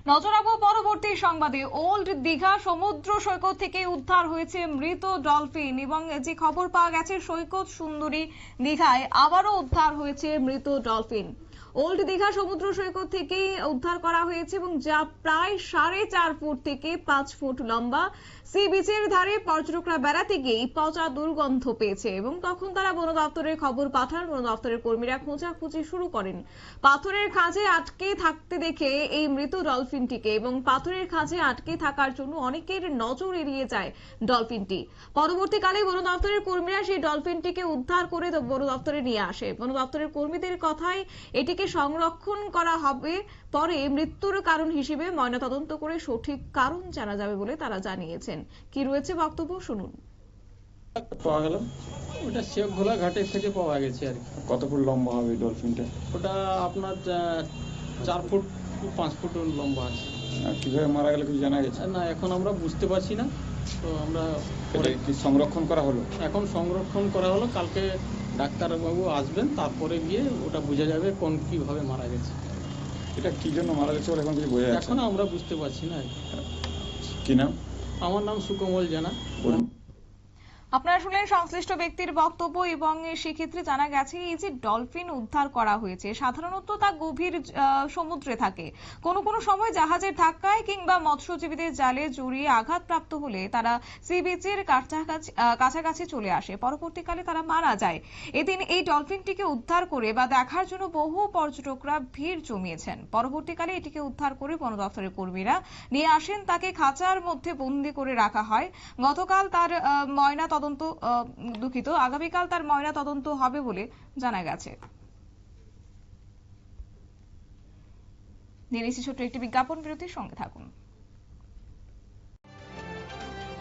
নজর রাখবো পরবর্তী সংবাদে। ওল্ড দীঘা সমুদ্র সৈকত থেকে উদ্ধার হয়েছে মৃত ডলফিন এবং যে খবর পাওয়া গেছে সৈকত সুন্দরী দীঘায় আবারও উদ্ধার হয়েছে মৃত ডলফিন। ওল্ড দীঘা সমুদ্র সৈকত থেকেই উদ্ধার করা হয়েছে এবং যা প্রায় 4.5 ফুট থেকে 5 ফুট লম্বা। সি বিচের ধারে পর্যটকরা বেড়াতে গিয়ে পচা দুর্গন্ধ পেয়েছে এবং তখন তারা বন দপ্তরের খবর পাঠান। বন দপ্তরের কর্মীরা খোঁজাখুঁজি শুরু করেন। পাথরের খাঁজে আটকে থাকতে দেখে এই মৃত ডলফিনটিকে এবং পাথরের খাঁজে আটকে থাকার জন্য অনেকের নজর এড়িয়ে যায় ডলফিনটি। পরবর্তীকালে বন দপ্তরের কর্মীরা সেই ডলফিনটিকে উদ্ধার করে বন দপ্তরে নিয়ে আসে। বন দপ্তরের কর্মীদের কথায় এটিকে সংরক্ষণ করা হবে, পরে মৃত্যুর কারণ হিসেবে ময়নাতদন্ত করে সঠিক কারণ জানা যাবে বলে তারা জানিয়েছেন। কি রয়েছে বক্তব্য শুনুন। পাওয়া গেল ওটা শেখঘোলা ঘাটের থেকে পাওয়া গেছে আর কি। কত ফুট লম্বা হবে ডলফিনটা? ওটা আপনার 4 ফুট 5 ফুট লম্বা আছে। কিভাবে মারা গেল কিছু জানা গেছে? না, এখন আমরা বুঝতে পারছি না। তো আমরা কি সংরক্ষণ করা হলো? এখন সংরক্ষণ করা হলো, কালকে ডাক্তারবাবু আসবেন, তারপরে গিয়ে ওটা বোঝা যাবে কোন কিভাবে মারা গেছে। এটা কি জন্য মারা গেছে বলে এখন কিছু বোঝা যাচ্ছে এখন আমরা বুঝতে পারছি না। কি নাম? আমার নাম সুকমল জানা। আপনারা শুনলেন সংশ্লিষ্ট ব্যক্তির বক্তব্য এবং সেক্ষেত্রে জানা গেছে এই যে ডলফিন উদ্ধার করা হয়েছে সাধারণত তা গভীর সমুদ্রে থাকে। কোনো কোনো সময় জাহাজের ধাক্কায় কিংবা মৎস্যজীবীদের জালে জড়িয়ে আঘাতপ্রাপ্ত হলে তারা সি বিচের কাছাকাছি চলে আসে। পরবর্তীকালে তারা মারা যায়। এদিন এই ডলফিনটিকে উদ্ধার করে বা দেখার জন্য বহু পর্যটকরা ভিড় জমিয়েছেন। পরবর্তীকালে এটিকে উদ্ধার করে বন দপ্তরের কর্মীরা নিয়ে আসেন। তাকে খাঁচার মধ্যে বন্দি করে রাখা হয়। গতকাল তার আগামীকাল তার ময়না তদন্ত হবে বলে জানা গেছে। নিয়ে নিচ্ছি ছোট্ট একটি বিজ্ঞাপন বিরতির সঙ্গে থাকুন।